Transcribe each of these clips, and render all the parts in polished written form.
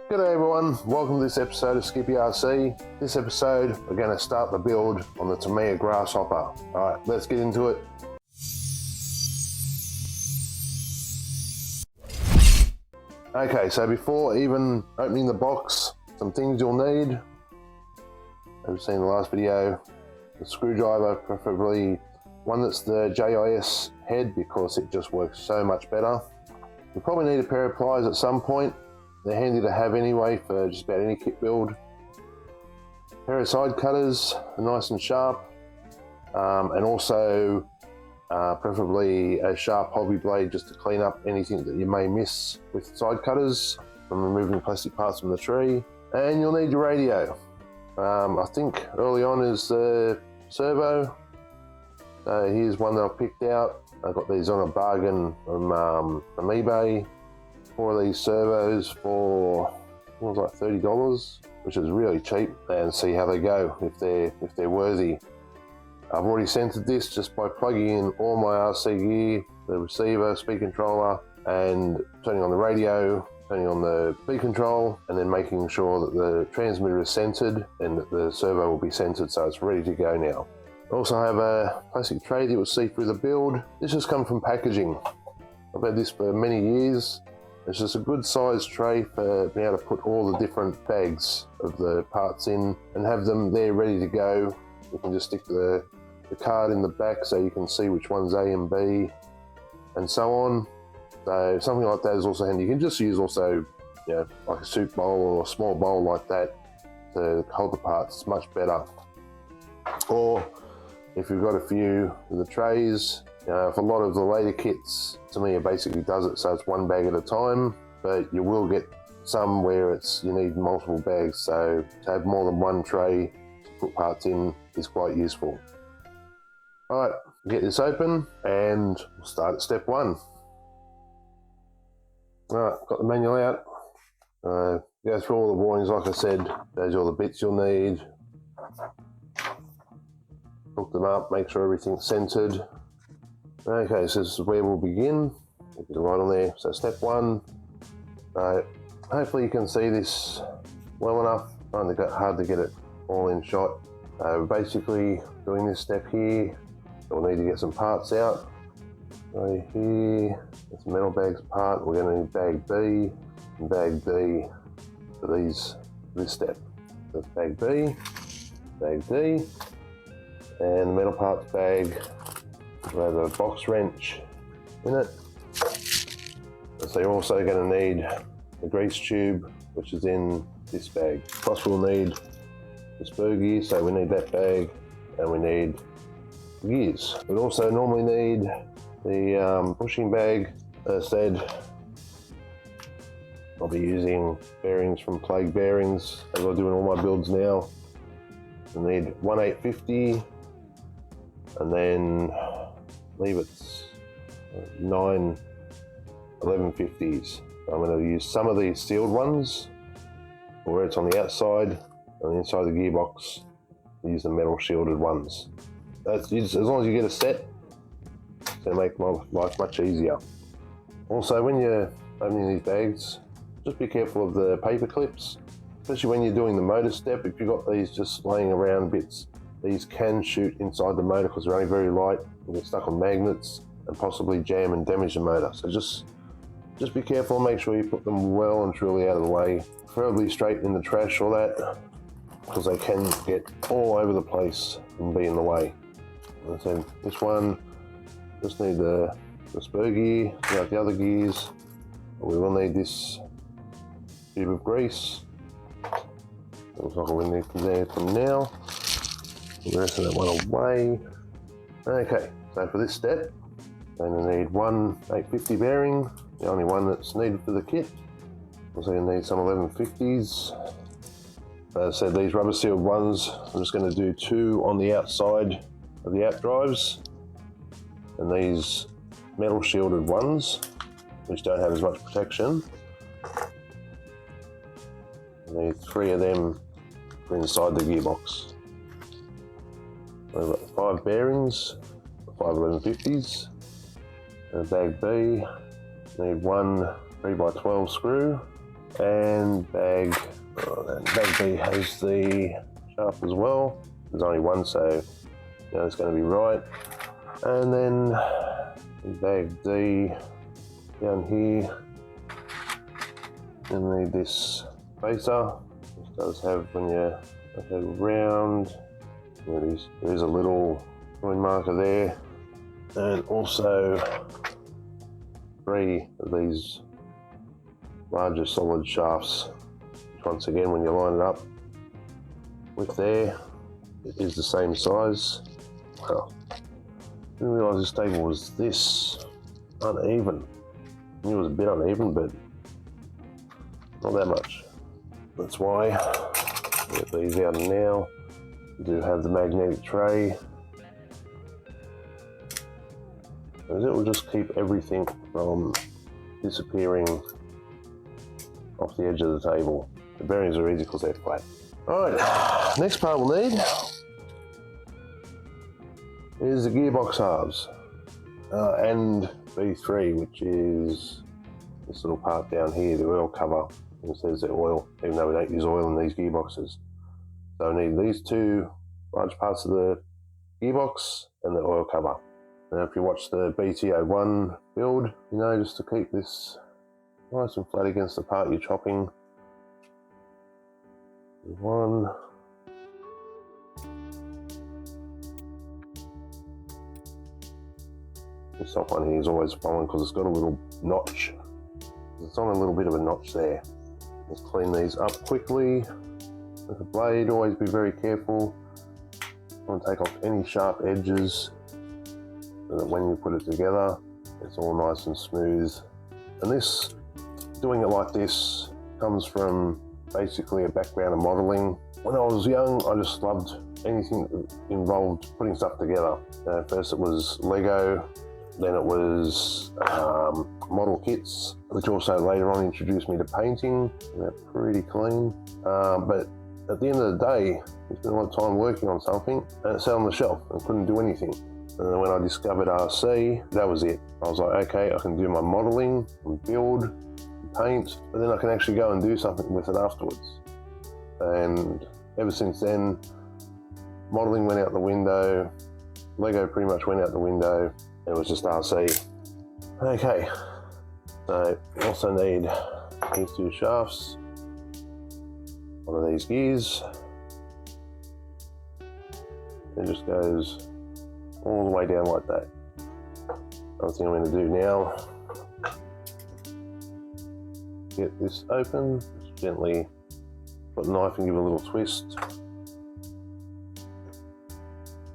G'day everyone, welcome to this episode of Skippy RC. This episode we're going to start the build on the Tamiya Grass Hopper. Alright, let's get into it. Okay, so before even opening the box, some things you'll need. As you've seen in the last video, the screwdriver, preferably one that's the JIS head because it just works so much better. You'll probably need a pair of pliers at some point. They're handy to have anyway for just about any kit build. A pair of side cutters, nice and sharp, and also preferably a sharp hobby blade just to clean up anything that you may miss with side cutters from removing plastic parts from the tree. And you'll need your radio. I think early on is the servo. So here's one that I've picked out. I got these on a bargain from eBay. 4 of these servos for what was like $30, which is really cheap, and see how they go if they're worthy. I've already centered this just by plugging in all my RC gear, the receiver, speed controller, and turning on the radio, turning on the speed control, and then making sure that the transmitter is centered and that the servo will be centered, so it's ready to go now. I also have a plastic tray that you'll see through the build. This has come from packaging. I've had this for many years. It's just a good sized tray for being able to put all the different bags of the parts in and have them there ready to go. You can just stick the card in the back so you can see which one's A and B and so on. So something like that is also handy. You can just use also, you know, like a soup bowl or a small bowl like that to hold the parts. It's much better. Or if you've got a few of the trays, for a lot of the later kits, Tamiya basically does it so it's one bag at a time, but you will get some where you need multiple bags, so to have more than one tray to put parts in is quite useful. Alright, get this open and we'll start at step 1. Alright, got the manual out. Go through all the warnings like I said, there's all the bits you'll need. Hook them up, make sure everything's centered. Okay, so this is where we'll begin. Get it right on there. So step 1. Hopefully you can see this well enough. It's hard to get it all in shot. Basically doing this step here, we'll need to get some parts out. So here, this metal bag's apart. We're going to need bag B and bag D for this step. That's bag B, bag D, and the metal parts bag. We have a box wrench in it. So you're also going to need a grease tube, which is in this bag. Plus we'll need the spur gear, so we need that bag, and we need gears. We'd also normally need the bushing bag. As I said, I'll be using bearings from Plague Bearings, as I do in all my builds now. I need 1/850, and then I believe it's 9 1150s. I'm going to use some of these sealed ones, where it's on the outside and inside the gearbox. Use the metal shielded ones. As long as you get a set, it's going to make my life much easier. Also, when you're opening these bags, just be careful of the paper clips, especially when you're doing the motor step. If you've got these just laying around bits, these can shoot inside the motor because they're only very light and get stuck on magnets and possibly jam and damage the motor. So just be careful, make sure you put them well and truly out of the way, preferably straight in the trash or that, because they can get all over the place and be in the way. And so this one, just need the spur gear, like the other gears. We will need this tube of grease. Looks like we need from there from now. The rest of that one away. Okay, so for this step, I'm going to need one 850 bearing, the only one that's needed for the kit. Also going to need some 1150s. As I said, these rubber sealed ones, I'm just going to do 2 on the outside of the outdrives, and these metal shielded ones, which don't have as much protection. I need 3 of them for inside the gearbox. We've got 5 bearings, 5 1150s, and a bag B. Need one 3x12 screw, And bag B has the shaft as well. There's only one, so you know it's going to be right. And then bag D down here, you need this spacer. This does have, when you go round, there is a little join marker there, and also 3 of these larger solid shafts, which once again, when you line it up with there, it is the same size. Well, I didn't realise this table was this uneven. I knew it was a bit uneven, but not that much. That's why I get these out now. We do have the magnetic tray. Because it will just keep everything from disappearing off the edge of the table. The bearings are easy because they're flat. Alright, next part we'll need is the gearbox halves and B3, which is this little part down here, the oil cover. It says the oil, even though we don't use oil in these gearboxes. So I need these 2 large parts of the gearbox and the oil cover. Now if you watch the BT01 build, you know, just to keep this nice and flat against the part you're chopping. 1. This top one here is always fine because it's got a little notch. It's on a little bit of a notch there. Let's clean these up quickly with a blade. Always be very careful. Try and take off any sharp edges so that when you put it together, it's all nice and smooth. And this, doing it like this, comes from basically a background of modelling. When I was young, I just loved anything that involved putting stuff together. First it was Lego, then it was model kits, which also later on introduced me to painting. They're pretty clean. But at the end of the day, you spend a lot of time working on something and it sat on the shelf and couldn't do anything. And then when I discovered RC, that was it. I was like, okay, I can do my modelling and build and paint, but then I can actually go and do something with it afterwards. And ever since then, modelling went out the window, Lego pretty much went out the window, it was just RC. Okay, so we also need these 2 shafts, one of these gears. It just goes all the way down like that. Another thing I'm going to do now, get this open, just gently put the knife and give it a little twist.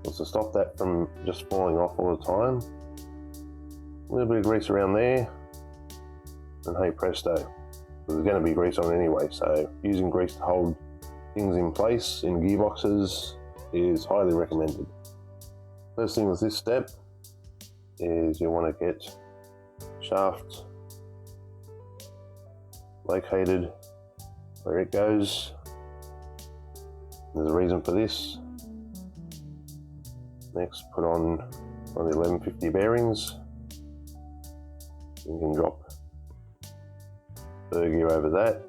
Just to stop that from just falling off all the time. A little bit of grease around there, and hey presto, there's going to be grease on anyway, so using grease to hold things in place in gearboxes is highly recommended. First thing with this step is you want to get shaft located where it goes. There's a reason for this. Next, put on the 1150 bearings. You can drop burr gear over that,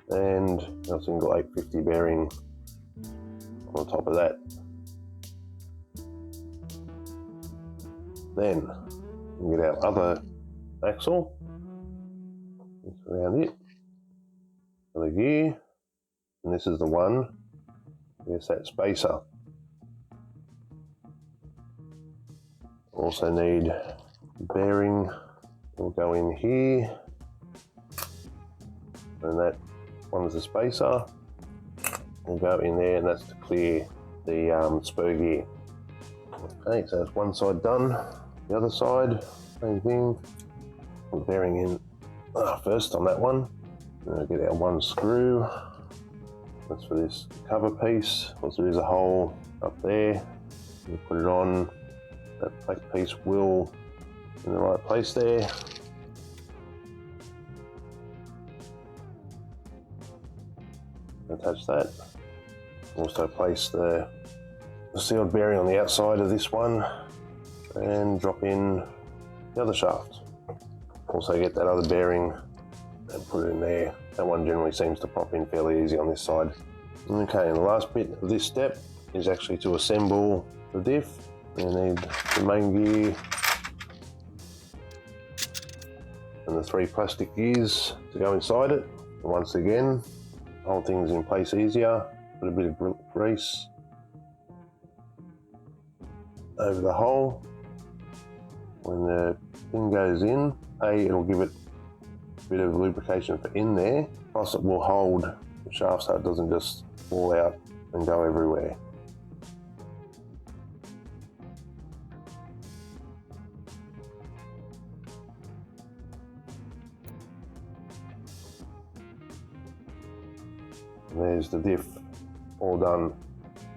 and a single 850 bearing on top of that. Then we get our other axle, around it, another gear, and this is the one, there's that spacer. Also need bearing, will go in here, and that one is the spacer, will go in there, and that's to clear the spur gear. Okay, so that's one side done. The other side, same thing. Put the bearing in first on that one. Then get our one screw. That's for this cover piece. Also, there is a hole up there. You put it on. That plate piece will in the right place there. Attach that. Also place the sealed bearing on the outside of this one and drop in the other shaft. Also get that other bearing and put it in there. That one generally seems to pop in fairly easy on this side. Okay, and the last bit of this step is actually to assemble the diff. You need the main gear and the 3 plastic gears to go inside it. And once again, hold things in place easier. Put a bit of grease over the hole. When the thing goes in, it'll give it a bit of lubrication for in there, plus it will hold the shaft so it doesn't just fall out and go everywhere. And there's the diff all done.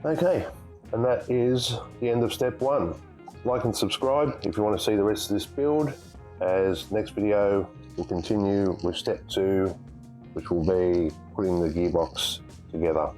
Okay, and that is the end of step 1. Like and subscribe if you want to see the rest of this build, as next video we'll continue with step 2, which will be putting the gearbox together.